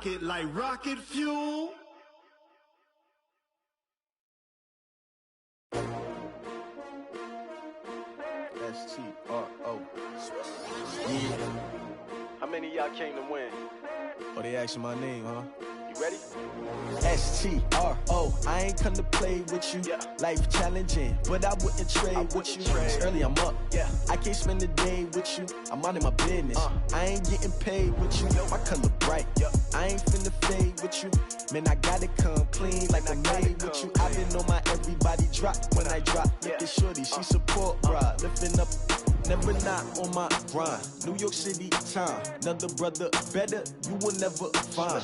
rocket like rocket fuel. S-T-R-O. Yeah. How many of y'all came to win? Oh, they asking my name, huh? You ready? S-T-R-O. I ain't come to play with you. Yeah. Life challenging, but I wouldn't trade with you. It's early, I'm up. Yeah. I can't spend the day with you. I'm out in my business. I ain't getting paid with you. My color bright. I ain't finna fade with you. Man, I gotta come clean like I'm made with you. I've been on my everybody drop when I drop. Look at shorty, she support, bruh. Lifting up, never not on my grind. New York City time. Another brother better, you will never find.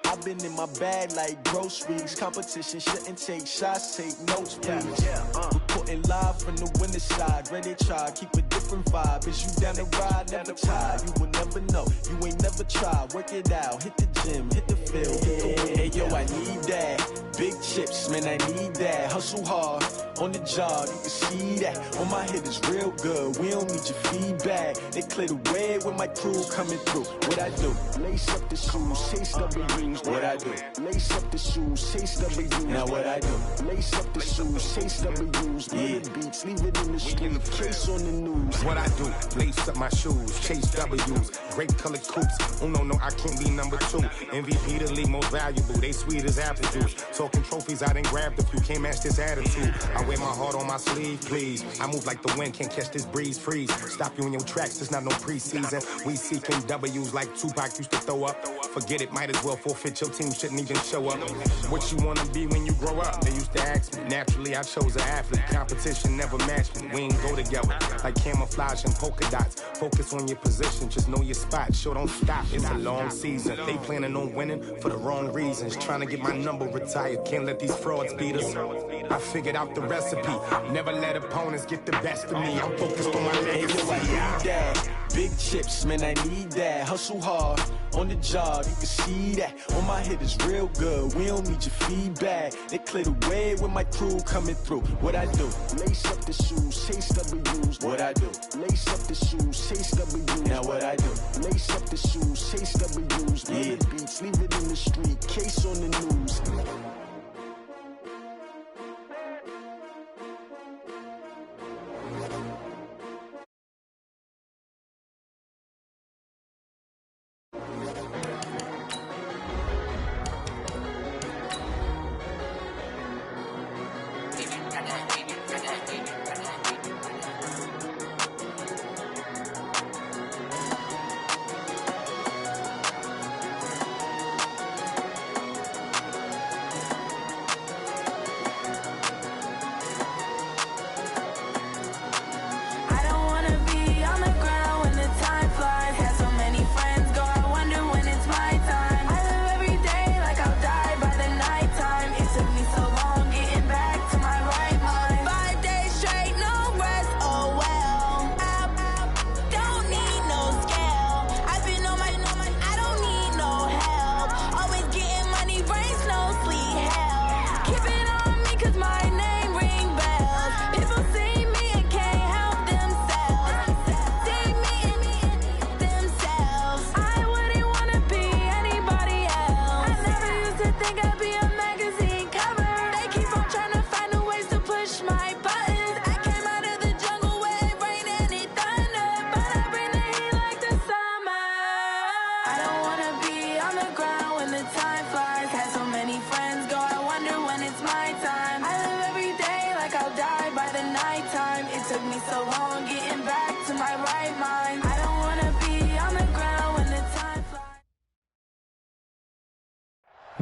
I've been in my bag like groceries. Competition shouldn't take shots, take notes, please. Reporting live from the winter side. Ready to try, keep a different vibe. Is you down the ride, never tired. You will never know, you ain't never tried. Work it out, hit the gym, hit the field, hit the wind. Hey yo, I need that. Big chips, man, I need that. Hustle hard, on the job, you can see that. On my hit is real good, we don't need your feedback. They clear the way with my crew coming through. What I do? Lace up the shoes, chase W's. What I do? Lace up the shoes, chase W's. Now what I do? Lace up the shoes, chase W's. Yeah, beats, leave it in the street, case on the news. What I do? Lace up my shoes, chase W's. Great colored coops. Oh no, I can't be number 2. MVP the league most valuable. They sweet as apple juice. Talking trophies, I done grabbed a few. Can't match this attitude. I wear my heart on my sleeve, please. I move like the wind, can't catch this breeze. Freeze. Stop you in your tracks. There's not no preseason. We seeking W's like Tupac used to throw up. Forget it, might as well forfeit. Your team shouldn't even show up. What you wanna be when you grow up? They used to ask me. Naturally, I chose an athlete. Competition never matched me. We ain't go together like camouflage and polka dots. Focus on your position, just know your spot. Sure, don't stop. It's a long season. They planning on winning for the wrong reasons. Trying to get my number retired. Can't let these frauds beat us. I figured out the recipe. Never let opponents get the best of me. I'm focused on my legacy. Big chips, man, I need that. Hustle hard, on the job, you can see that. On my hit is real good, we don't need your feedback. They clear the way with my crew coming through. What I do? Lace up the shoes, chase W's. What I do? Lace up the shoes, chase W's. Now what I do? Lace up the shoes, chase W's. Yeah, beats, leave it in the street, case on the news.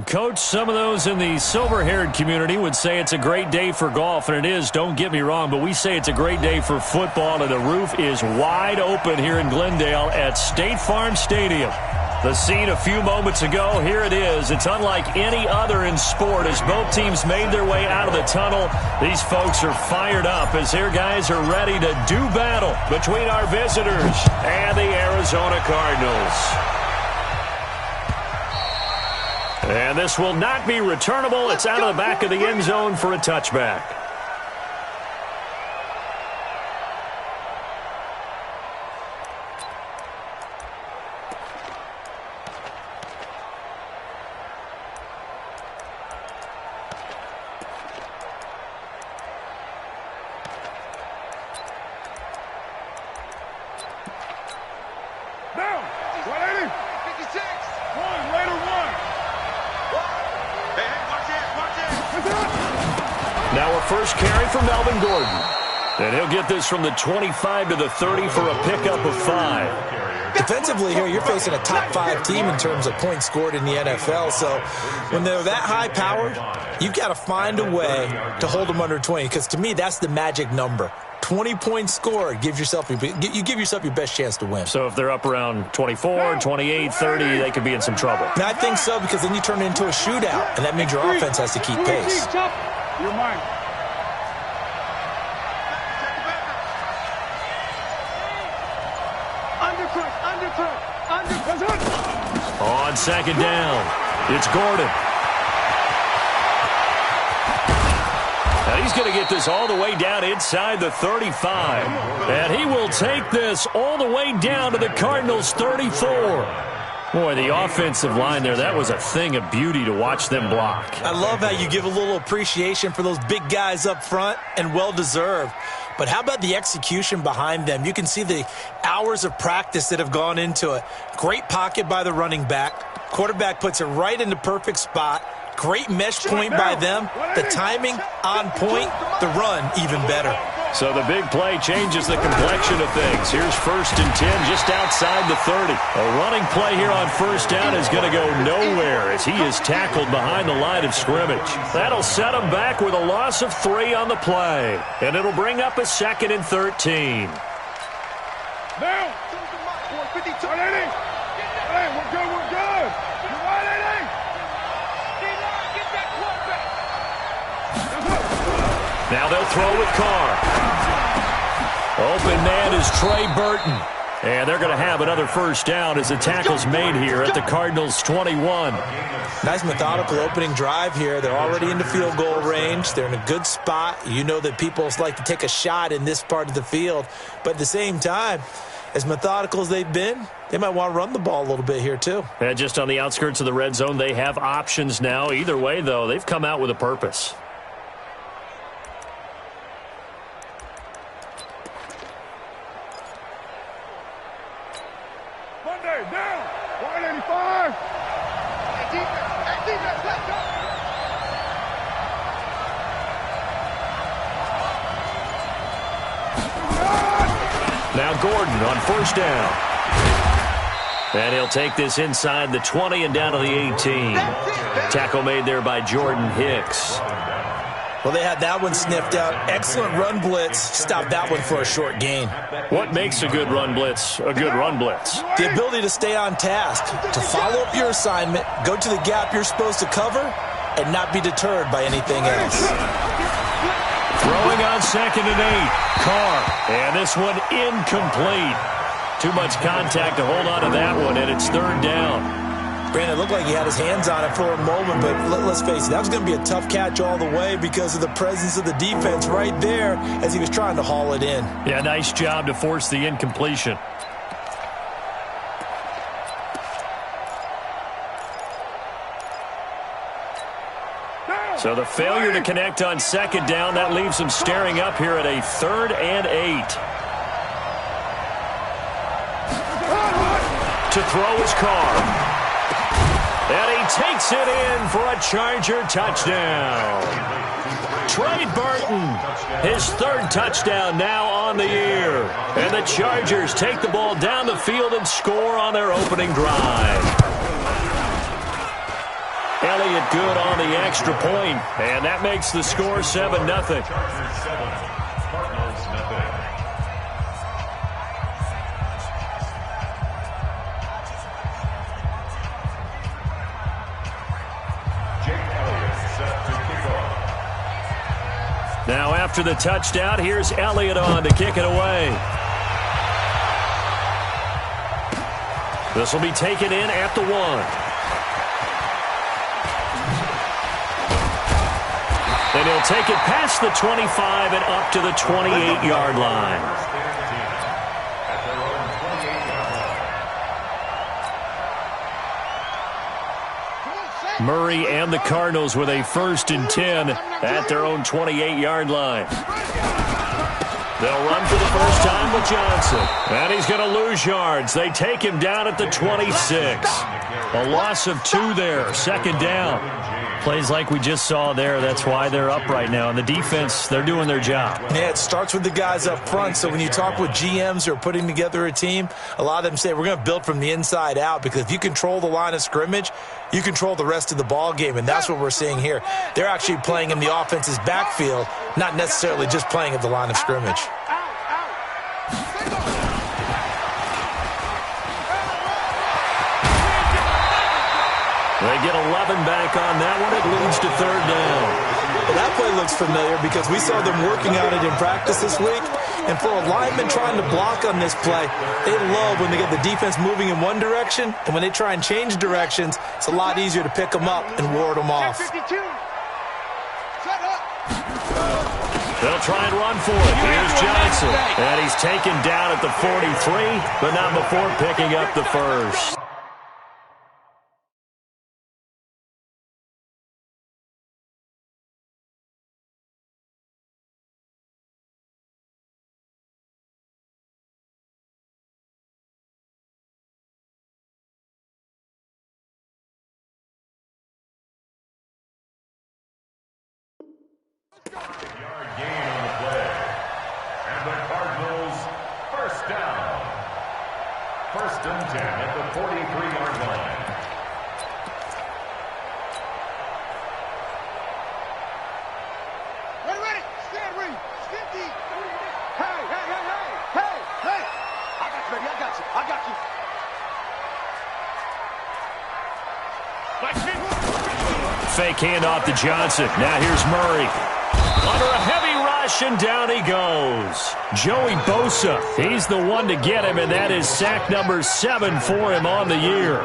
Coach, some of those in the silver-haired community would say it's a great day for golf, and it is, don't get me wrong, but we say it's a great day for football, and the roof is wide open here in Glendale at State Farm Stadium. The scene a few moments ago, here it is. It's unlike any other in sport as both teams made their way out of the tunnel. These folks are fired up as their guys are ready to do battle between our visitors and the Arizona Cardinals. And this will not be returnable. It's out of the back of the end zone for a touchback. Now a first carry for Melvin Gordon. And he'll get this from the 25 to the 30 for a pickup of 5. Defensively here, you're facing a top 5 team in terms of points scored in the NFL. So when they're that high-powered, you've got to find a way to hold them under 20. Because to me, that's the magic number. 20 points scored, you give yourself your best chance to win. So if they're up around 24, 28, 30, they could be in some trouble. And I think so, because then you turn it into a shootout, and that means your offense has to keep pace. You're mine. On second down, it's Gordon. Now he's going to get this all the way down inside the 35. And he will take this all the way down to the Cardinals' 34. Boy, the offensive line there, that was a thing of beauty to watch them block. I love how you give a little appreciation for those big guys up front, and well-deserved. But how about the execution behind them? You can see the hours of practice that have gone into it. Great pocket by the running back. Quarterback puts it right in the perfect spot. Great mesh point by them. The timing on point. The run even better. So the big play changes the complexion of things. Here's 1st and 10 just outside the 30. A running play here on first down is going to go nowhere as he is tackled behind the line of scrimmage. That'll set him back with a loss of 3 on the play. And it'll bring up a 2nd and 13. Now, 152. Hey, we're good. You're right, Eddie. Get that quarterback. Now they'll throw with Carr. Open man is Trey Burton. And they're going to have another first down as the tackle's made here at the Cardinals' 21. Nice methodical opening drive here. They're already into field goal range. They're in a good spot. You know that people like to take a shot in this part of the field. But at the same time, as methodical as they've been, they might want to run the ball a little bit here too. And just on the outskirts of the red zone, they have options now. Either way, though, they've come out with a purpose. Monday, down. 185. Defense, let's go. Now Gordon on first down. And he'll take this inside the 20 and down to the 18. Tackle made there by Jordan Hicks. Well, they had that one sniffed out. Excellent run blitz. Stopped that one for a short gain. What makes a good run blitz a good run blitz? The ability to stay on task, to follow up your assignment, go to the gap you're supposed to cover, and not be deterred by anything else. Throwing on 2nd and 8. Carr. And this one incomplete. Too much contact to hold on to that one, and it's 3rd down. Brandon, it looked like he had his hands on it for a moment, but let's face it, that was going to be a tough catch all the way because of the presence of the defense right there as he was trying to haul it in. Yeah, nice job to force the incompletion. So the failure to connect on 2nd down, that leaves him staring up here at a 3rd and 8. To throw his Carr. And he takes it in for a Charger touchdown. Trey Burton, his 3rd touchdown now on the year. And the Chargers take the ball down the field and score on their opening drive. Elliott good on the extra point, and that makes the score 7-0. Now after the touchdown, here's Elliott on to kick it away. This will be taken in at the 1. And he'll take it past the 25 and up to the 28-yard line. Murray and the Cardinals with a 1st and 10 at their own 28-yard line. They'll run for the first time with Johnson. And he's going to lose yards. They take him down at the 26. A loss of 2 there, 2nd down. Plays like we just saw there. That's why they're up right now. And the defense, they're doing their job. Yeah, it starts with the guys up front. So when you talk with GMs who are putting together a team, a lot of them say we're going to build from the inside out, because if you control the line of scrimmage, you control the rest of the ball game, and that's what we're seeing here. They're actually playing in the offense's backfield, not necessarily just playing at the line of scrimmage. They get 11 back on that one. It leads to third down. Well, that play looks familiar because we saw them working on it in practice this week. And for a lineman trying to block on this play, they love when they get the defense moving in one direction. And when they try and change directions, it's a lot easier to pick them up and ward them off. They'll try and run for it. Here's Johnson. And he's taken down at the 43, but not before picking up the first. Yard gain on the play. And the Cardinals first down. First and 10 at the 43-yard line. Ready. Stand ready. Stand deep. Hey. I got you, baby. I got you. Fake handoff to Johnson. Now here's Murray. Under a heavy rush, and down he goes. Joey Bosa, he's the one to get him, and that is sack number 7 for him on the year.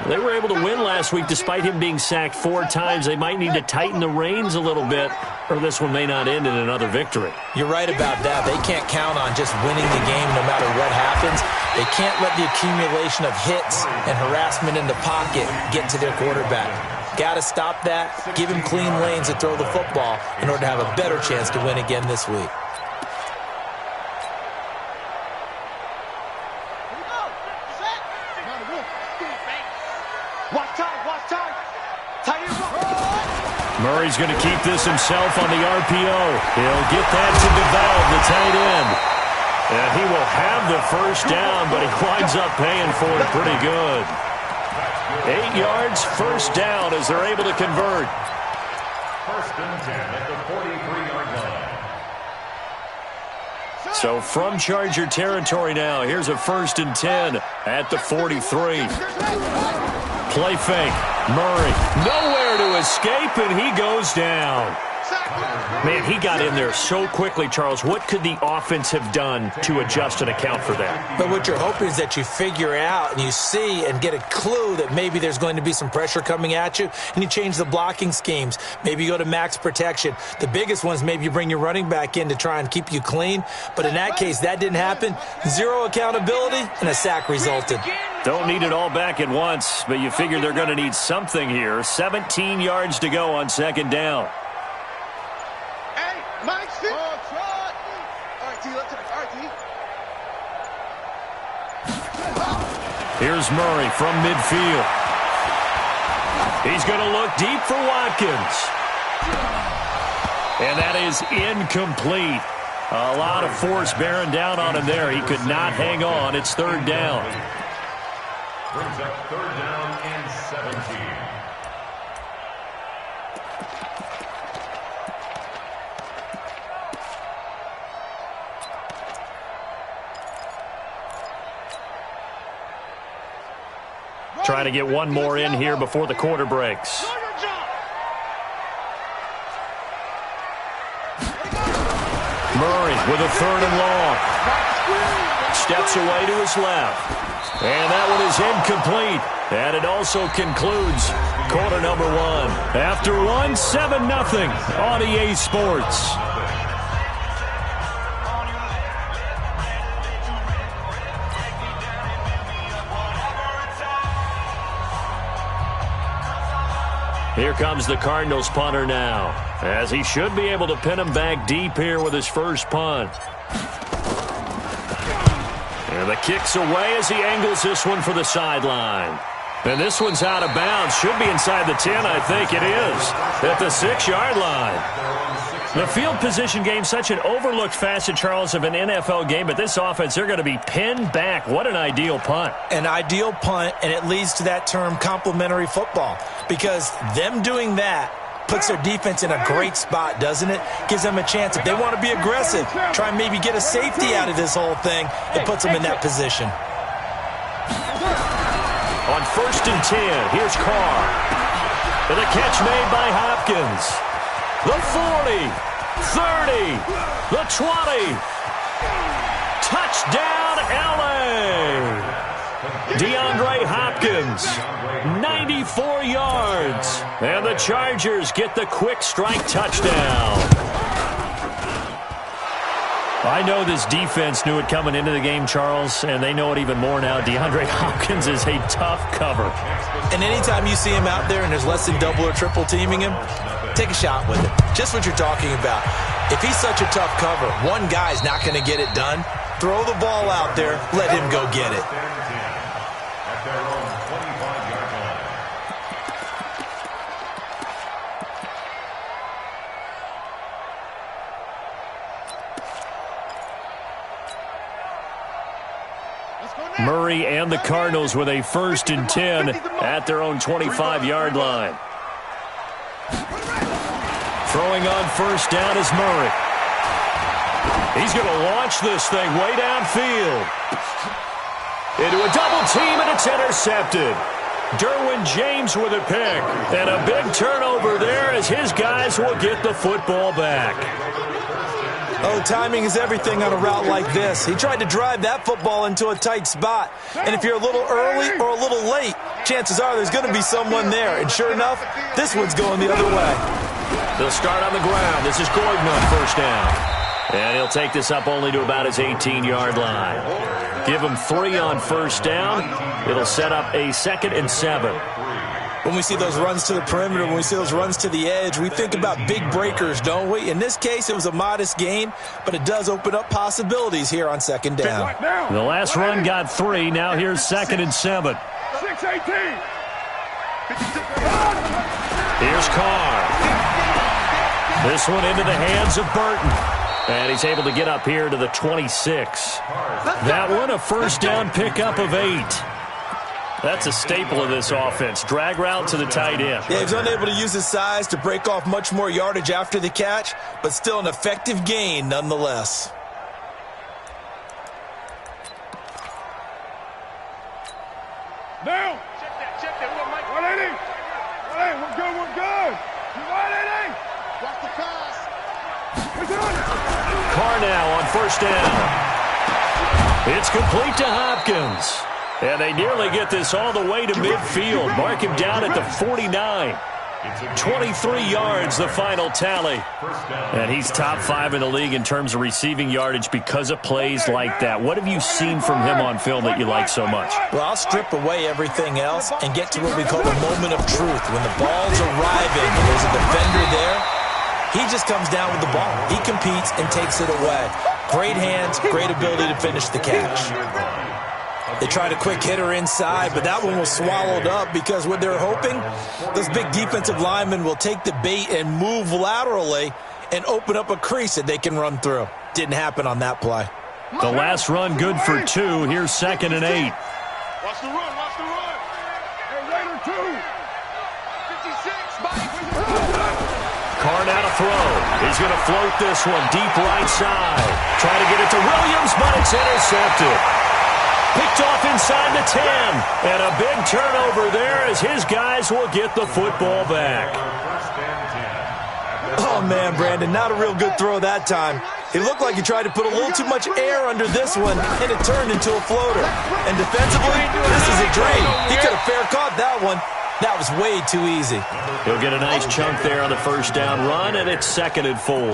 They were able to win last week despite him being sacked 4 times. They might need to tighten the reins a little bit, or this one may not end in another victory. You're right about that. They can't count on just winning the game no matter what happens. They can't let the accumulation of hits and harassment in the pocket get to their quarterback. Got to stop that, give him clean lanes to throw the football in order to have a better chance to win again this week. Murray's going to keep this himself on the RPO. He'll get that to develop the tight end. And he will have the first down, but he winds up paying for it pretty good. 8 yards, first down as they're able to convert. First and 10 at the 43-yard line. So from Charger territory now, here's a first and 10 at the 43. Play fake. Murray nowhere to escape, and he goes down. Man, he got in there so quickly, Charles. What could the offense have done to adjust and account for that? But what you're hoping is that you figure out and you see and get a clue that maybe there's going to be some pressure coming at you, and you change the blocking schemes. Maybe you go to max protection. The biggest one is maybe you bring your running back in to try and keep you clean. But in that case, that didn't happen. 0 accountability, and a sack resulted. Don't need it all back at once, but you figure they're going to need something here. 17 yards to go on second down. Here's Murray from midfield. He's going to look deep for Watkins. And that is incomplete. A lot of force bearing down on him there. He could not hang on. It's third down. Brings up third down and 17. Trying to get one more in here before the quarter breaks. Murray with a third and long. Steps away to his left. And that one is incomplete. And it also concludes quarter number 1. After one, 7-0 on EA Sports. Here comes the Cardinals punter now, as he should be able to pin him back deep here with his first punt. And the kick's away as he angles this one for the sideline. And this one's out of bounds. Should be inside the 10, I think it is. At the 6-yard line. The field position game, such an overlooked facet, Charles, of an NFL game. But this offense, they're going to be pinned back. What an ideal punt. An ideal punt, and it leads to that term complementary football. Because them doing that puts their defense in a great spot, doesn't it? Gives them a chance. If they want to be aggressive, try and maybe get a safety out of this whole thing, it puts them in that position. On 1st and 10, here's Carr. And a catch made by Hopkins. The 40, 30, the 20. Touchdown, L.A. DeAndre Hopkins, 94 yards. And the Chargers get the quick strike touchdown. I know this defense knew it coming into the game, Charles, and they know it even more now. DeAndre Hopkins is a tough cover. And anytime you see him out there and there's less than double or triple teaming him, take a shot with it. Just what you're talking about. If he's such a tough cover, one guy's not going to get it done. Throw the ball out there. Let him go get it. At their own 25-yard line. Murray and the Cardinals with a 1st and 10 at their own 25-yard line. Throwing on 1st down is Murray. He's going to launch this thing way downfield. Into a double team, and it's intercepted. Derwin James with a pick. And a big turnover there as his guys will get the football back. Oh, timing is everything on a route like this. He tried to drive that football into a tight spot. And if you're a little early or a little late, chances are there's going to be someone there. And sure enough, this one's going the other way. They'll start on the ground. This is Gordon on 1st down. And he'll take this up only to about his 18-yard line. Give him 3 on 1st down. It'll set up a 2nd and 7. When we see those runs to the perimeter, when we see those runs to the edge, we think about big breakers, don't we? In this case, it was a modest gain, but it does open up possibilities here on 2nd down. The last run got 3. Now here's 2nd and 7. 6-18. Here's Carr. This one into the hands of Burton. And he's able to get up here to the 26. That one, a 1st down pickup of 8. That's a staple of this offense. Drag route to the tight end. Yeah, he's unable to use his size to break off much more yardage after the catch, but still an effective gain nonetheless. Now. Check that. 180. 180. We're good. 180. Watch the pass. Carr now on 1st down. It's complete to Hopkins. And they nearly get this all the way to midfield. Mark him down at the 49. 23 yards, the final tally. And he's top 5 in the league in terms of receiving yardage because of plays like that. What have you seen from him on film that you like so much? Well, I'll strip away everything else and get to what we call the moment of truth. When the ball's arriving and there's a defender there, he just comes down with the ball. He competes and takes it away. Great hands, great ability to finish the catch. They tried a quick hitter inside, but that one was swallowed up because what they're hoping, those big defensive linemen will take the bait and move laterally and open up a crease that they can run through. Didn't happen on that play. The last run good for 2. Here's 2nd and 8. Watch the run. Hey, Raider 2. 56. Carr now to throw. He's going to float this one deep right side. Trying to get it to Williams, but it's intercepted. Picked off inside the 10. And a big turnover there as his guys will get the football back. Oh, man, Brandon, not a real good throw that time. It looked like he tried to put a little too much air under this one, and it turned into a floater. And defensively, this is a dream. He could have fair caught that one. That was way too easy. He'll get a nice chunk there on the 1st down run, and it's 2nd and 4.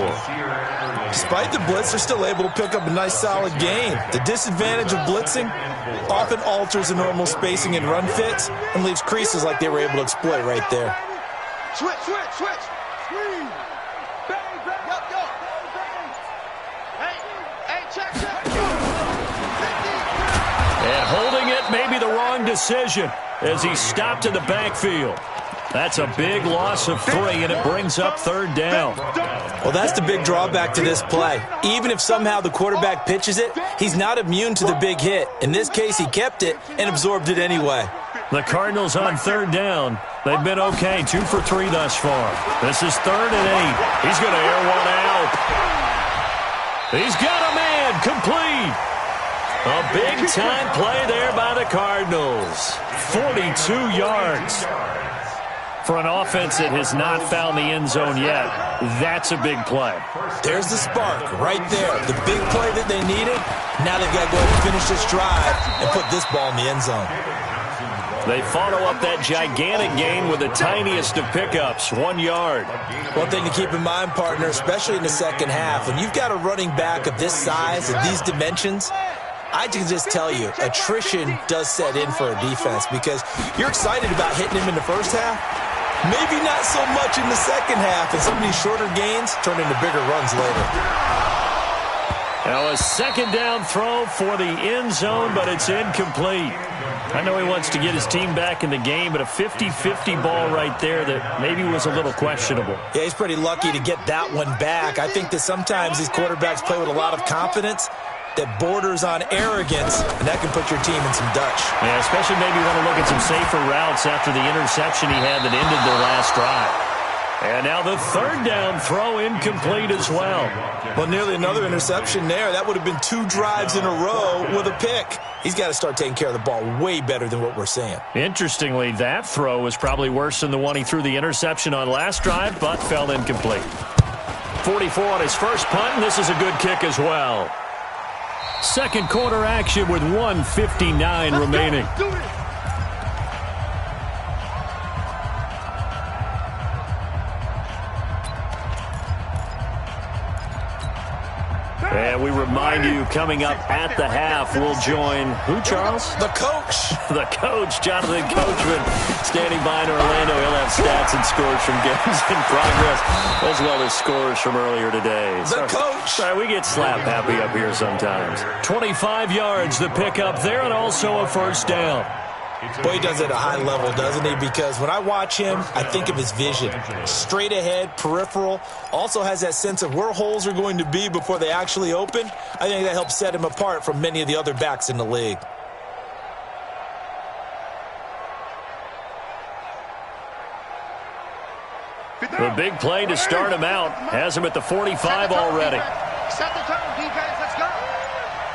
Despite the blitz, they're still able to pick up a nice solid gain. The disadvantage of blitzing often alters the normal spacing and run fits and leaves creases like they were able to exploit right there. Switch. Screen. Bang. Go. Hey, check. And holding it may be the wrong decision. as he's stopped in the backfield. That's a big loss of 3, and it brings up 3rd down. Well, that's the big drawback to this play. Even if somehow the quarterback pitches it, he's not immune to the big hit. In this case, he kept it and absorbed it anyway. The Cardinals on 3rd down. They've been okay, 2 for 3 thus far. This is 3rd and 8. He's going to air one out. He's got a man, complete. A big-time play there by the Cardinals. 42 yards. For an offense that has not found the end zone yet, that's a big play. There's the spark right there. The big play that they needed. Now they've got to go ahead and finish this drive and put this ball in the end zone. They follow up that gigantic gain with the tiniest of pickups, 1 yard. One thing to keep in mind, partner, especially in the second half, when you've got a running back of this size and these dimensions, I can just tell you, attrition does set in for a defense because you're excited about hitting him in the first half. Maybe not so much in the second half, and some of these shorter gains turn into bigger runs later. Now a 2nd down throw for the end zone, but it's incomplete. I know he wants to get his team back in the game, but a 50-50 ball right there that maybe was a little questionable. Yeah, he's pretty lucky to get that one back. I think that sometimes these quarterbacks play with a lot of confidence that borders on arrogance, and that can put your team in some Dutch. Yeah, especially maybe want to look at some safer routes after the interception he had that ended their last drive. And now the 3rd down throw incomplete as well. Well, nearly another interception there. That would have been 2 drives in a row with a pick. He's got to start taking care of the ball way better than what we're seeing. Interestingly, that throw was probably worse than the one he threw the interception on last drive, but fell incomplete. 44 on his first punt, and this is a good kick as well. Second quarter action with 1:59 remaining. And we remind you, coming up at the half, we'll join who, Charles? The coach. The coach, Jonathan Coachman, standing by in Orlando. He'll have stats and scores from games in progress, as well as scores from earlier today. The coach. Sorry, we get slap happy up here sometimes. 25 yards, the pickup there, and also a 1st down. Boy, he does it at a high level, doesn't he? Because when I watch him, I think of his vision. Straight ahead, peripheral. Also has that sense of where holes are going to be before they actually open. I think that helps set him apart from many of the other backs in the league. The big play to start him out has him at the 45 already. Set the tone, defense, let's go.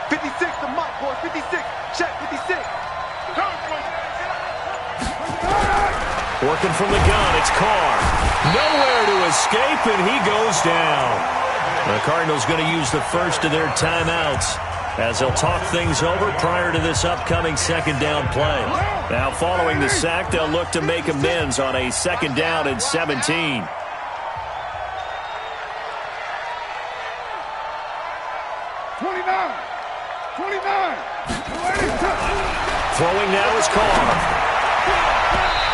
56, the mark, boys, 56. Check, 56. Working from the gun, it's Carr. Nowhere to escape, and he goes down. The Cardinals going to use the first of their timeouts as they'll talk things over prior to this upcoming 2nd down play. Now, following the sack, they'll look to make amends on a 2nd down and 17. 29. Throwing now is Carr.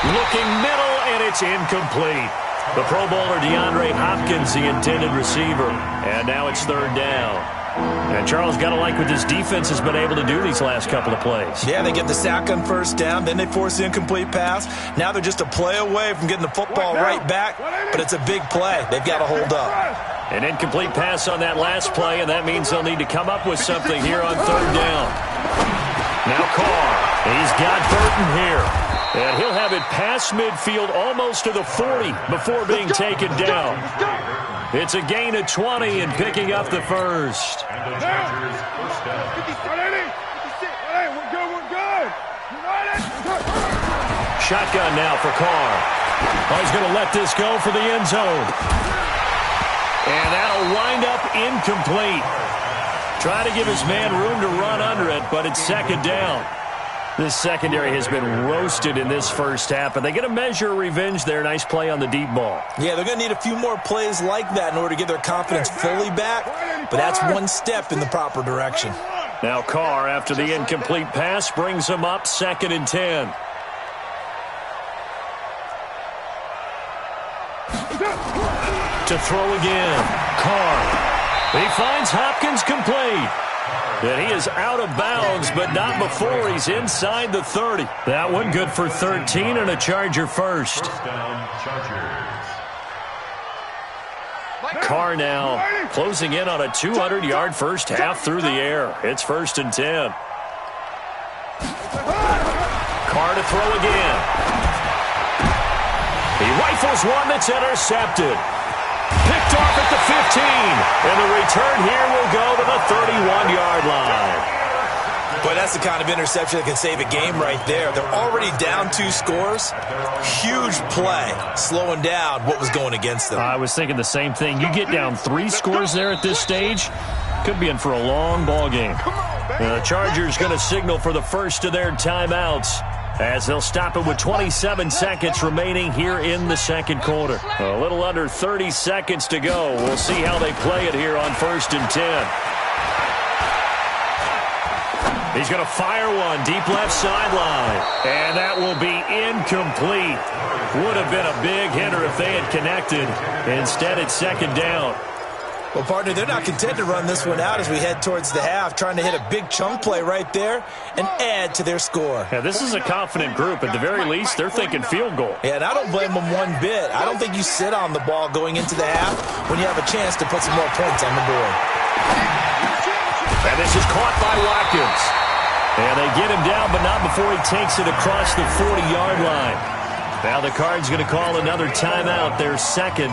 Looking middle, and it's incomplete. The Pro Bowler DeAndre Hopkins, the intended receiver. And now it's 3rd down. And Charles, got to like what this defense has been able to do these last couple of plays. Yeah, they get the sack on 1st down, then they force the incomplete pass. Now they're just a play away from getting the football right back, but it's a big play. They've got to hold up. An incomplete pass on that last play, and that means they'll need to come up with something here on 3rd down. Now Carr. He's got Burton here. And he'll have it past midfield almost to the 40 before being taken down. It's a gain of 20 and picking up the first. And the Chargers first down. Shotgun now for Carr. Oh, he's going to let this go for the end zone. And that'll wind up incomplete. Try to give his man room to run under it, but it's 2nd down. This secondary has been roasted in this first half, but they get a measure of revenge there. Nice play on the deep ball. Yeah, they're going to need a few more plays like that in order to get their confidence fully back, but that's one step in the proper direction. Now Carr, after the incomplete pass, brings them up 2nd and 10. To throw again, Carr. He finds Hopkins complete. And he is out of bounds, but not before he's inside the 30. That one good for 13 and a Charger first. First down, Chargers. Carr now closing in on a 200-yard first half through the air. It's 1st and 10. Carr to throw again. He rifles one that's intercepted. Picked off at the 15. And the return here will go to the 31-yard line. Boy, that's the kind of interception that can save a game right there. They're already down 2 scores. Huge play, slowing down what was going against them. I was thinking the same thing. You get down 3 scores there at this stage, could be in for a long ball game. The Chargers going to signal for the first of their timeouts as they'll stop it with 27 seconds remaining here in the second quarter. A little under 30 seconds to go. We'll see how they play it here on 1st and 10. He's going to fire one deep left sideline. And that will be incomplete. Would have been a big hitter if they had connected. Instead, it's 2nd down. Well, partner, they're not content to run this one out as we head towards the half, trying to hit a big chunk play right there and add to their score. Yeah, this is a confident group. At the very least, they're thinking field goal. Yeah, and I don't blame them one bit. I don't think you sit on the ball going into the half when you have a chance to put some more points on the board. And this is caught by Watkins. And they get him down, but not before he takes it across the 40-yard line. Now the Cards going to call another timeout, their second,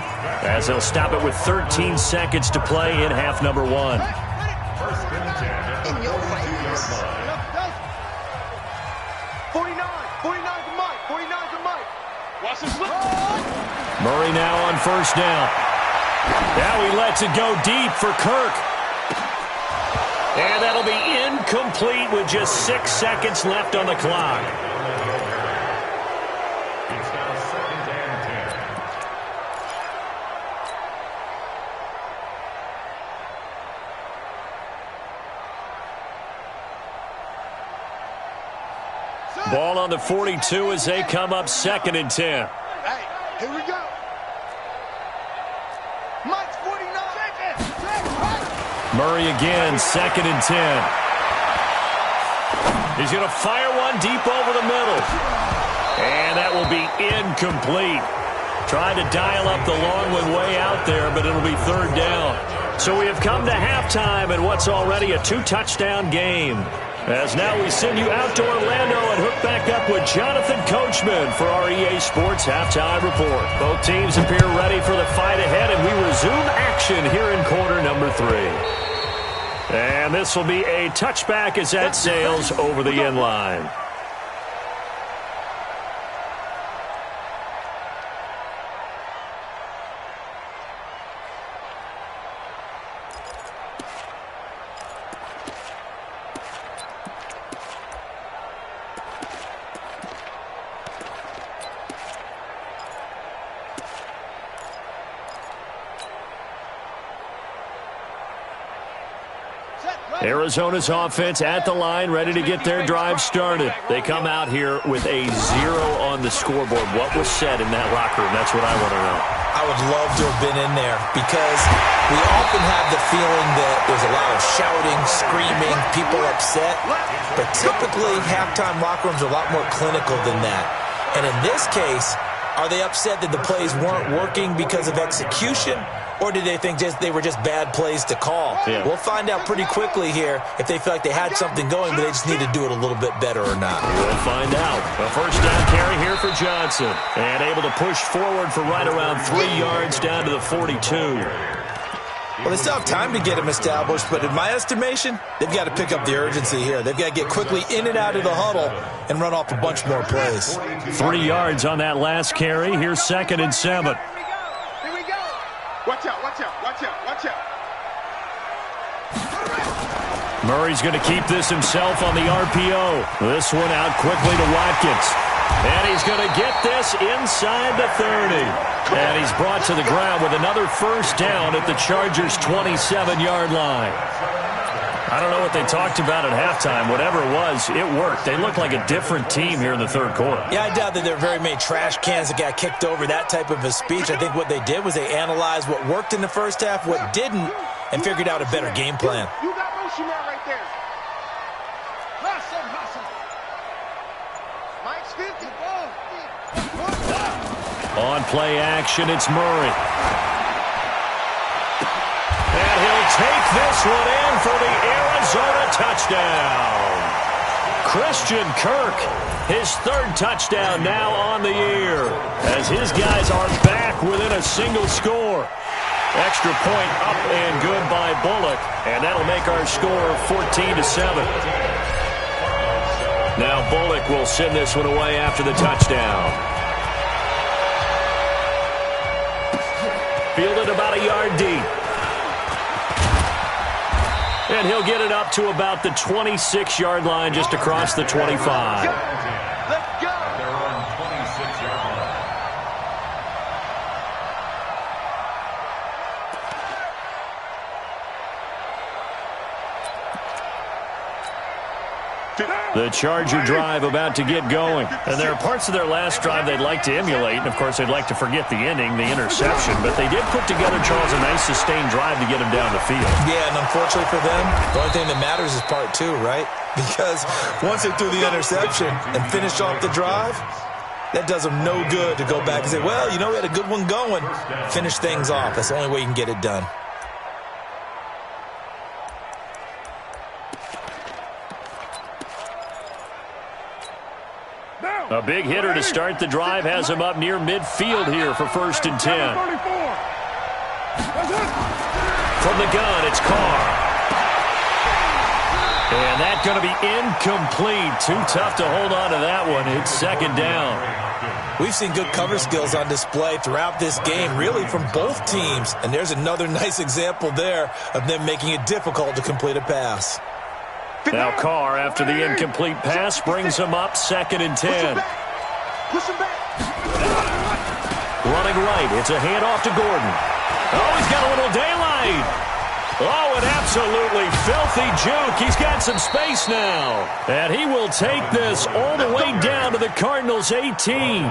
as they'll stop it with 13 seconds to play in half number 1. First and 10 at the 42-yard line. 49's the mic. 49's the mic. Watch this look. Murray now on 1st down. Now he lets it go deep for Kirk. And that'll be incomplete with just 6 seconds left on the clock. It's now 2nd and 10. Ball on the 42 as they come up 2nd and 10. Hey, here we go. Mike's 49. Murray again, 2nd and 10. He's going to fire one deep over the middle. And that will be incomplete. Tried to dial up the long one way out there, but it'll be 3rd down. So we have come to halftime in what's already a 2-touchdown game. As now we send you out to Orlando and hook back up with Jonathan Coachman for our EA Sports Halftime Report. Both teams appear ready for the fight ahead, and we resume action here in quarter number 3. And this will be a touchback as that sails over the end line. Arizona's offense at the line, ready to get their drive started. They come out here with a 0 on the scoreboard. What was said in that locker room? That's what I want to know. I would love to have been in there because we often have the feeling that there's a lot of shouting, screaming, people upset. But typically, halftime locker rooms are a lot more clinical than that. And in this case, are they upset that the plays weren't working because of execution? Or did they think they were just bad plays to call? Yeah. We'll find out pretty quickly here if they feel like they had something going, but they just need to do it a little bit better or not. We'll find out. A 1st down carry here for Johnson. And able to push forward for right around 3 yards down to the 42. Well, they still have time to get him established, but in my estimation, they've got to pick up the urgency here. They've got to get quickly in and out of the huddle and run off a bunch more plays. 3 yards on that last carry. Here's 2nd and 7. Watch out, watch out, watch out, watch out. Murray's going to keep this himself on the RPO. This one out quickly to Watkins. And he's going to get this inside the 30. And he's brought to the ground with another 1st down at the Chargers' 27-yard line. I don't know what they talked about at halftime. Whatever it was, it worked. They looked like a different team here in the 3rd quarter. Yeah, I doubt that there are very many trash cans that got kicked over, that type of a speech. I think what they did was they analyzed what worked in the first half, what didn't, and figured out a better game plan. You got no Push him out right there. Hustle, hustle. Mike's 50. On play action, it's Murray. And he'll take this one in for the Arizona touchdown. Christian Kirk, his third touchdown now on the year, as his guys are back within a single score. Extra point up and good by Bullock, and that'll make our score 14-7. Now Bullock will send this one away after the touchdown. Fielded about a yard deep. And he'll get it up to about the 26-yard line, just across the 25. Let's go. They're on 26-yard line. The Charger drive about to get going. And there are parts of their last drive they'd like to emulate. And, of course, they'd like to forget the ending, the interception. But they did put together, Charles, a nice sustained drive to get him down the field. Yeah, and unfortunately for them, the only thing that matters is part two, right? Because once they threw the interception and finished off the drive, that does them no good to go back and say, well, you know, we had a good one going. Finish things off. That's the only way you can get it done. A big hitter to start the drive has him up near midfield here for 1st and 10. From the gun, it's Carr. And that's going to be incomplete. Too tough to hold on to that one. It's 2nd down. We've seen good cover skills on display throughout this game, really from both teams. And there's another nice example there of them making it difficult to complete a pass. Now Carr, after the incomplete pass, brings him up 2nd and 10. Push him back. Running right. It's a handoff to Gordon. Oh, he's got a little daylight. Oh, an absolutely filthy juke. He's got some space now. And he will take this all the way down to the Cardinals' 18.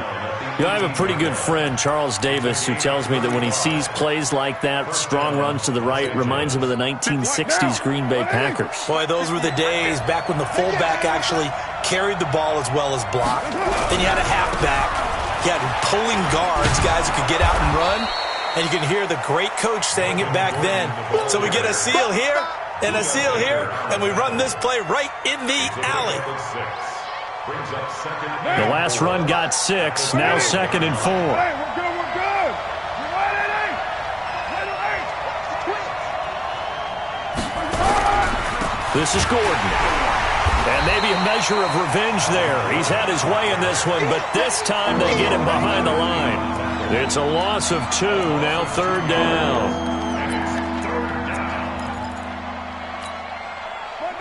You know, I have a pretty good friend, Charles Davis, who tells me that when he sees plays like that, strong runs to the right, reminds him of the 1960s Green Bay Packers. Boy, those were the days back when the fullback actually carried the ball as well as blocked. Then you had a halfback. You had pulling guards, guys who could get out and run. And you can hear the great coach saying it back then. So we get a seal here and a seal here, and we run this play right in the alley. The last run got 6, now 2nd and 4. Hey, we're good, we're good. This is Gordon. And maybe a measure of revenge there. He's had his way in this one, but this time they get him behind the line. It's a loss of 2, now 3rd down.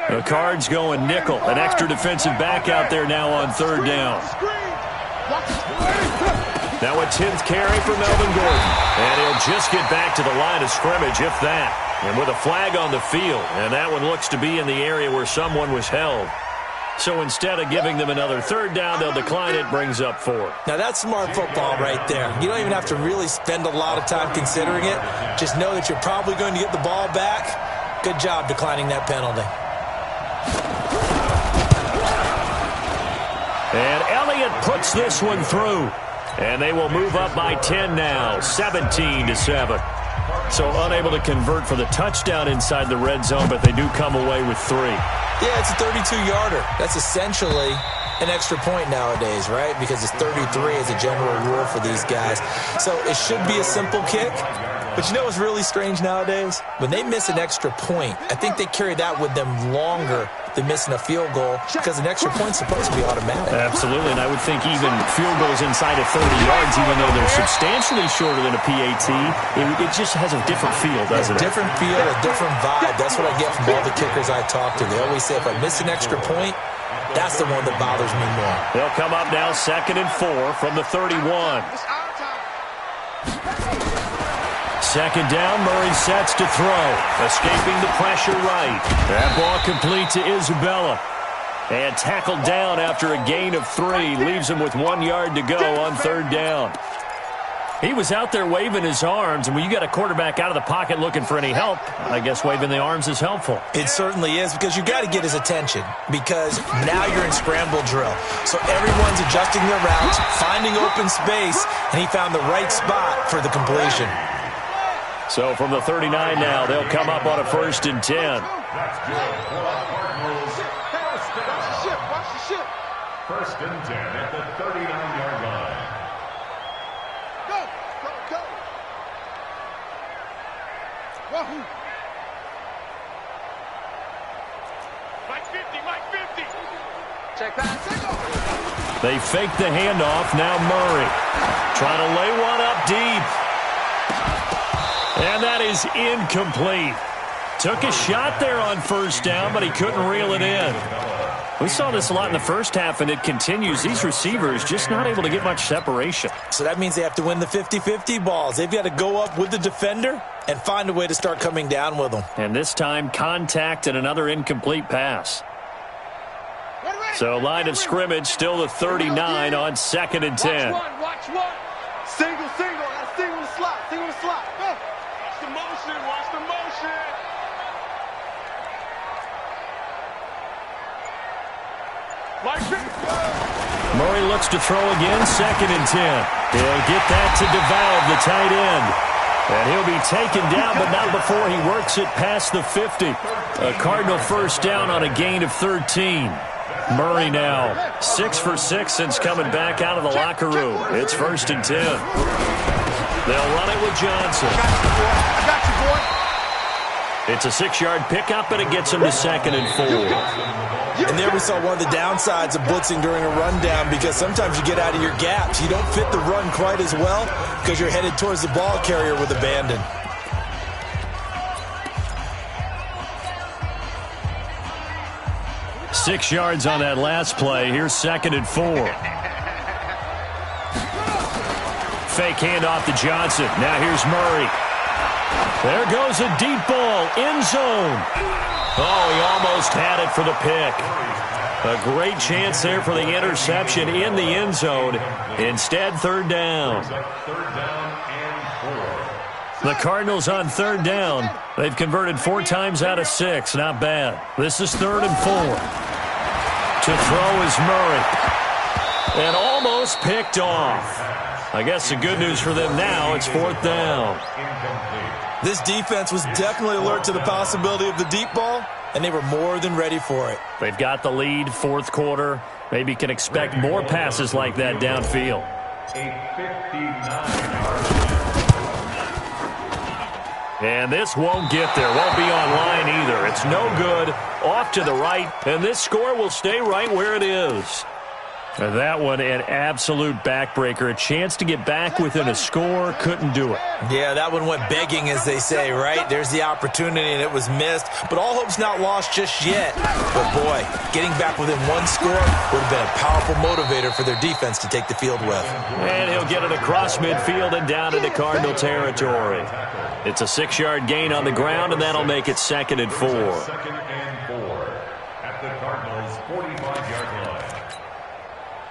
The Cards going nickel. An extra defensive back out there now on 3rd down. Now a 10th carry for Melvin Gordon. And he'll just get back to the line of scrimmage, if that. And with a flag on the field. And that one looks to be in the area where someone was held. So instead of giving them another 3rd down, they'll decline it, brings up 4. Now that's smart football right there. You don't even have to really spend a lot of time considering it. Just know that you're probably going to get the ball back. Good job declining that penalty. And Elliott puts this one through. And they will move up by 10 now, 17-7. So unable to convert for the touchdown inside the red zone, but they do come away with 3. Yeah, it's a 32-yarder. That's essentially an extra point nowadays, right? Because it's 33 as a general rule for these guys. So it should be a simple kick. But you know what's really strange nowadays? When they miss an extra point, I think they carry that with them longer than missing a field goal because an extra point's supposed to be automatic. Absolutely, and I would think even field goals inside of 30 yards, even though they're substantially shorter than a PAT, it just has a different feel, doesn't it? A different feel, a different vibe. That's what I get from all the kickers I talk to. They always say if I miss an extra point, that's the one that bothers me more. They'll come up now 2nd and 4 from the 31. 2nd down, Murray sets to throw. Escaping the pressure right. That ball complete to Isabella. And tackled down after a gain of 3. Leaves him with 1 yard to go on 3rd down. He was out there waving his arms, and when you got a quarterback out of the pocket looking for any help, I guess waving the arms is helpful. It certainly is, because you got to get his attention, because now you're in scramble drill. So everyone's adjusting their routes, finding open space, and he found the right spot for the completion. So from the 39 now, they'll come up on a 1st and 10. That's good for the Cardinals. Watch the ship. 1st and 10 at the 39-yard line. Go. Wahoo. Mike 50. Check pass. They fake the handoff. Now Murray trying to lay one up deep. And that is incomplete. Took a shot there on 1st down, but he couldn't reel it in. We saw this a lot in the first half, and it continues. These receivers just not able to get much separation. So that means they have to win the 50-50 balls. They've got to go up with the defender and find a way to start coming down with them. And this time, contact and another incomplete pass. So line of scrimmage still the 39 on 2nd and 10. Watch one. Single. I got single the slot. Go. Watch the motion. Murray looks to throw again, 2nd and 10. He'll get that to DeValve, the tight end. And he'll be taken down, but not before he works it past the 50. A Cardinal 1st down on a gain of 13. Murray now 6 for 6 since coming back out of the locker room. It's 1st and 10. They'll run it with Johnson. I got you, boy. It's a 6-yard pickup, and it gets him to 2nd and 4. And there we saw one of the downsides of blitzing during a rundown, because sometimes you get out of your gaps. You don't fit the run quite as well because you're headed towards the ball carrier with abandon. Six yards on that last play. Here's 2nd and 4. Fake handoff to Johnson. Now here's Murray. There goes a deep ball. End zone. Oh, he almost had it for the pick. A great chance there for the interception in the end zone. Instead, 3rd down. The Cardinals on 3rd down. They've converted 4 times out of 6. Not bad. This is 3rd and 4. To throw is Murray. And almost picked off. I guess the good news for them now, it's 4th down. This defense was definitely alert to the possibility of the deep ball, and they were more than ready for it. They've got the lead, 4th quarter. Maybe can expect more passes like that downfield. And this won't get there. Won't be online either. It's no good. Off to the right. And this score will stay right where it is. And that one, an absolute backbreaker. A chance to get back within a score. Couldn't do it. Yeah, that one went begging, as they say, right? There's the opportunity, and it was missed. But all hope's not lost just yet. But, boy, getting back within 1 score would have been a powerful motivator for their defense to take the field with. And he'll get it across midfield and down into Cardinal territory. It's a 6-yard gain on the ground, and that'll make it 2nd and 4. 2nd and 4 at the Cardinals' 45-yard line.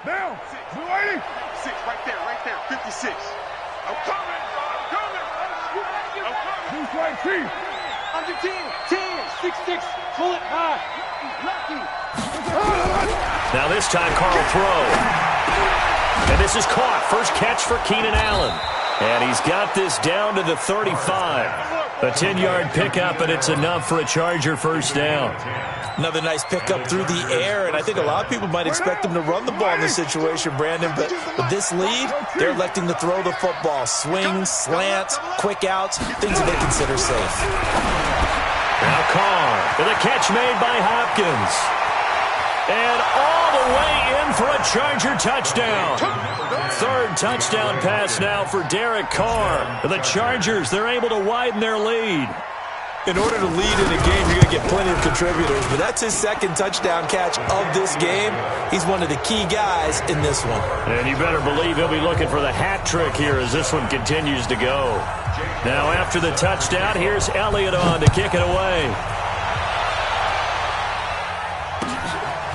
Down. 6, right there. 56. I'm coming. Who's right feet? Under 10. 6. Pull it high. Lucky. Now this time, Carl throw. And this is caught. First catch for Keenan Allen. And he's got this down to the 35. A 10-yard pickup, and it's enough for a Charger 1st down. Another nice pickup through the air, and I think a lot of people might expect them to run the ball in this situation, Brandon, but with this lead, they're electing to throw the football. Swings, slants, quick outs, things that they consider safe. Now Carr with a catch made by Hopkins. And all the way in for a Charger touchdown. 3rd touchdown pass now for Derek Carr. The Chargers, they're able to widen their lead. In order to lead in a game, you're going to get plenty of contributors, but that's his 2nd touchdown catch of this game. He's one of the key guys in this one. And you better believe he'll be looking for the hat trick here as this one continues to go. Now after the touchdown, here's Elliott on to kick it away.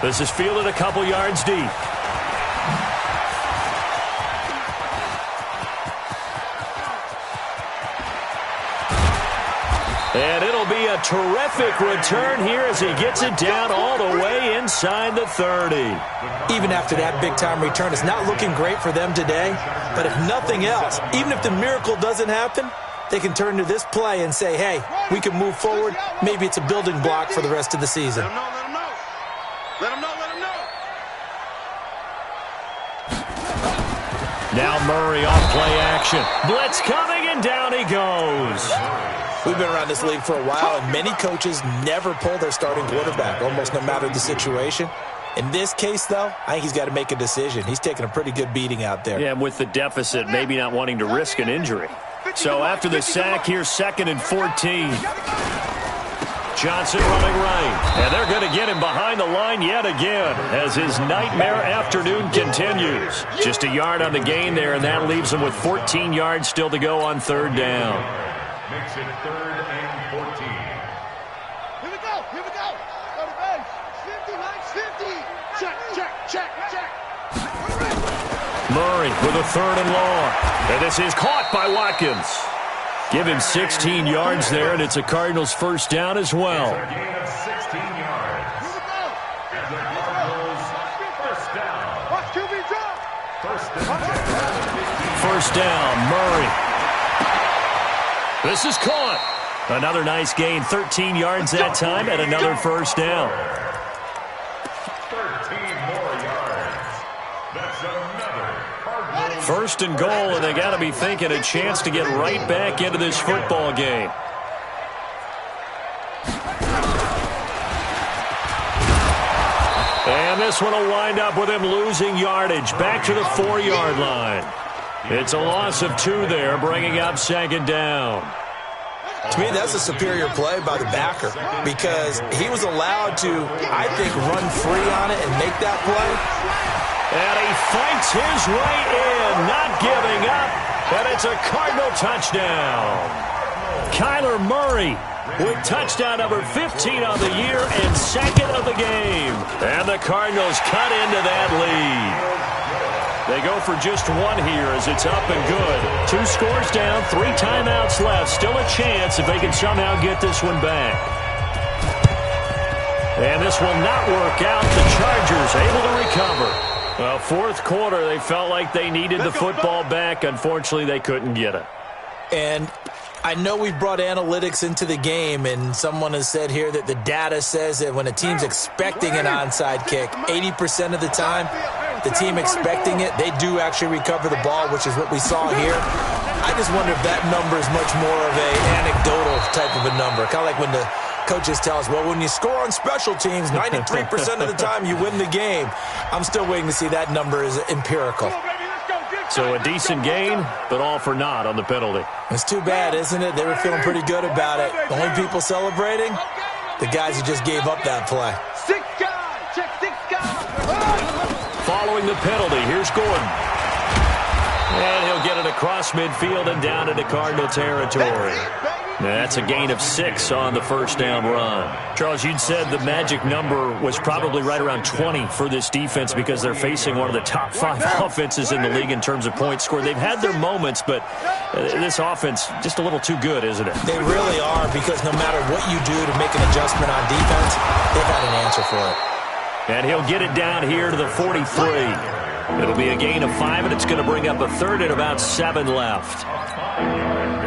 This is fielded a couple yards deep. And it'll be a terrific return here as he gets it down all the way inside the 30. Even after that big-time return, it's not looking great for them today. But if nothing else, even if the miracle doesn't happen, they can turn to this play and say, hey, we can move forward. Maybe it's a building block for the rest of the season. Let him know, let him know. Let him know, let him know. Now Murray off play action. Blitz coming, and down he goes. We've been around this league for a while, and many coaches never pull their starting quarterback, almost no matter the situation. In this case, though, I think he's got to make a decision. He's taking a pretty good beating out there. Yeah, with the deficit, maybe not wanting to risk an injury. So after the sack, here's 2nd and 14. Johnson running right. And they're going to get him behind the line yet again as his nightmare afternoon continues. Just a yard on the gain there, and that leaves him with 14 yards still to go on 3rd down. Makes it 3rd and 14. Here we go, here we go. Go to base. 50, Mike, 50. Check, check, check, check. Murray with a 3rd and long. And this is caught by Watkins. Give him 16 yards there, and it's a Cardinals 1st down as well. It's a gain of 16 yards. Here we go. And the Cardinals 1st down. Watch QB drop. 1st and 10. 1st down, Murray. This is caught. Another nice gain, 13 yards that time, and another 1st down. 13 more yards. That's another Cardinals. 1st and goal, and they got to be thinking a chance to get right back into this football game. And this one will wind up with him losing yardage back to the 4-yard line. It's a loss of 2 there, bringing up 2nd down. To me, that's a superior play by the backer because he was allowed to, I think, run free on it and make that play. And he fights his way in, not giving up, and it's a Cardinal touchdown. Kyler Murray with touchdown number 15 on the year and 2nd of the game. And the Cardinals cut into that lead. They go for just 1 here as it's up and good. 2 scores down, 3 timeouts left. Still a chance if they can somehow get this one back. And this will not work out. The Chargers able to recover. Well, 4th quarter, they felt like they needed the football back. Unfortunately, they couldn't get it. And I know we've brought analytics into the game, and someone has said here that the data says that when a team's expecting an onside kick, 80% of the time, the team expecting it, they do actually recover the ball, which is what we saw here. I just wonder if that number is much more of an anecdotal type of a number. Kind of like when the coaches tell us, well, when you score on special teams, 93% of the time you win the game. I'm still waiting to see that number is empirical. So a decent gain, but all for naught on the penalty. It's too bad, isn't it? They were feeling pretty good about it. The only people celebrating, the guys who just gave up that play. 6 guys. Check 6 guys. Following the penalty, here's Gordon. And he'll get it across midfield and down into Cardinal territory. That's a gain of 6 on the 1st down run. Charles, you'd said the magic number was probably right around 20 for this defense because they're facing one of the top 5 offenses in the league in terms of points scored. They've had their moments, but this offense just a little too good, isn't it? They really are, because no matter what you do to make an adjustment on defense, they've got an answer for it. And he'll get it down here to the 43. It'll be a gain of 5, and it's going to bring up a 3rd and about 7 left.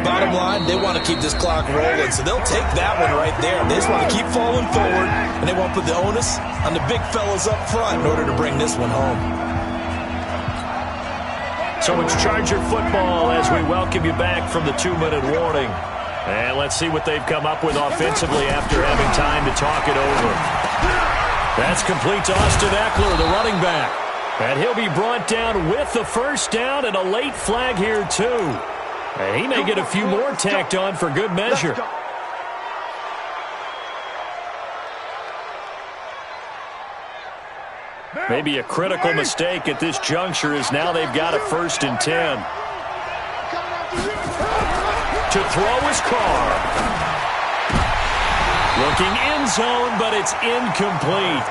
Bottom line, they want to keep this clock rolling, so they'll take that one right there. They just want to keep falling forward, and they want to put the onus on the big fellas up front in order to bring this one home. So it's Charger football as we welcome you back from the 2-minute warning. And let's see what they've come up with offensively after having time to talk it over. That's complete to Austin Eckler, the running back. And he'll be brought down with the 1st down and a late flag here, too. And he may get a few more tacked on for good measure. Maybe a critical mistake at this juncture is now they've got a 1st and 10. To throw is Carr. Looking end zone, but it's incomplete.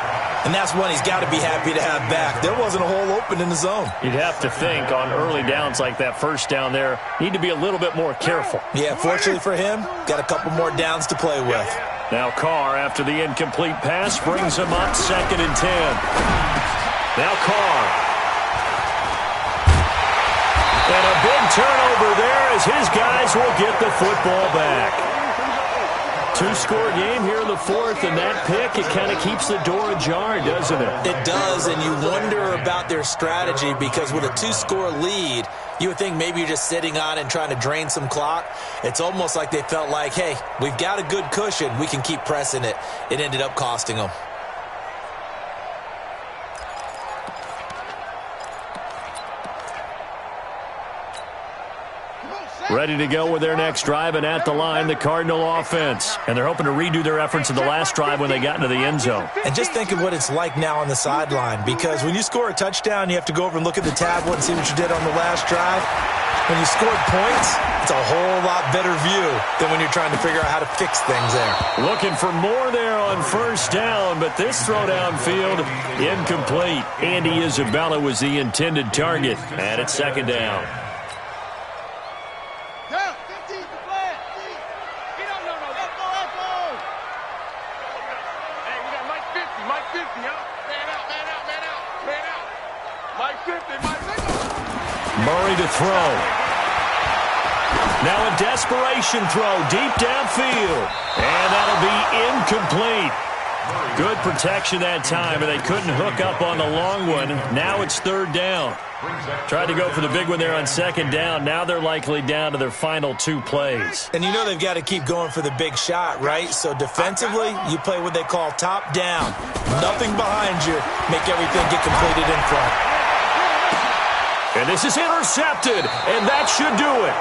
And that's one he's got to be happy to have back. There wasn't a hole open in the zone. You'd have to think on early downs like that first down there, need to be a little bit more careful. Yeah, fortunately for him, got a couple more downs to play with. Now Carr, after the incomplete pass, brings him up 2nd and 10. Now Carr. And a big turnover there as his guys will get the football back. 2-score game here in the 4th, and that pick, it kind of keeps the door ajar, doesn't it? It does, and you wonder about their strategy because with a 2-score lead, you would think maybe you're just sitting on it and trying to drain some clock. It's almost like they felt like, hey, we've got a good cushion. We can keep pressing it. It ended up costing them. Ready to go with their next drive, and at the line, the Cardinal offense. And they're hoping to redo their efforts in the last drive when they got into the end zone. And just think of what it's like now on the sideline, because when you score a touchdown, you have to go over and look at the tablet and see what you did on the last drive. When you scored points, it's a whole lot better view than when you're trying to figure out how to fix things there. Looking for more there on first down, but this throw downfield, incomplete. Andy Isabella was the intended target, and it's 2nd down. Murray to throw. Now a desperation throw deep downfield. And that'll be incomplete. Good protection that time, and they couldn't hook up on the long one. Now it's 3rd down. Tried to go for the big one there on 2nd down. Now they're likely down to their final 2 plays. And you know they've got to keep going for the big shot, right? So defensively, you play what they call top down. Nothing behind you. Make everything get completed in front. And this is intercepted, and that should do it.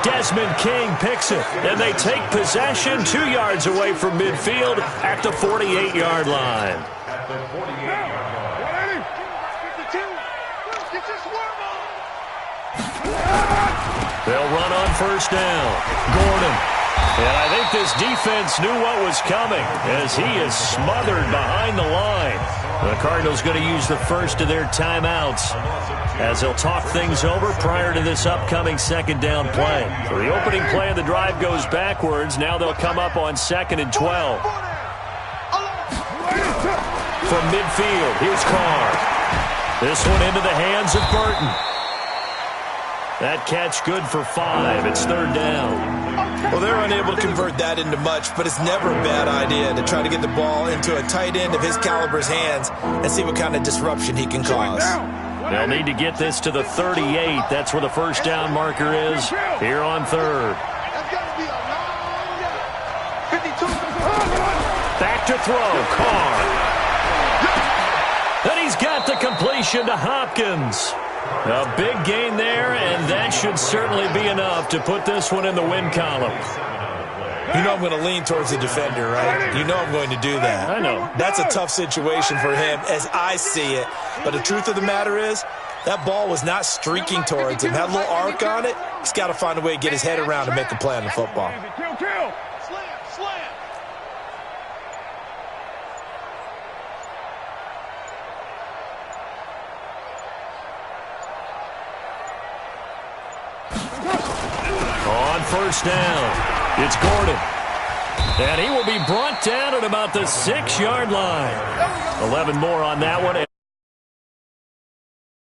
Desmond King picks it, and they take possession 2 yards away from midfield at the 48-yard line. At the 48-yard line. They'll run on first down. Gordon. And I think this defense knew what was coming as he is smothered behind the line. The Cardinals going to use the first of their timeouts as they'll talk things over prior to this upcoming 2nd down play. So the opening play of the drive goes backwards. Now they'll come up on 2nd and 12. From midfield, here's Carr. This one into the hands of Burton. That catch good for 5. It's 3rd down. Well, they're unable to convert that into much, but it's never a bad idea to try to get the ball into a tight end of his caliber's hands and see what kind of disruption he can cause. They'll need to get this to the 38. That's where the first down marker is here on 3rd. Back to throw, Carr. And he's got the completion to Hopkins. A big gain there, and that should certainly be enough to put this one in the win column. You know I'm going to lean towards the defender, right? You know I'm going to do that. I know. That's a tough situation for him as I see it. But the truth of the matter is, that ball was not streaking towards him. Had a little arc on it. He's got to find a way to get his head around and make a play on the football. On first down, it's Gordon. And he will be brought down at about the 6-yard line. 11 more on that one.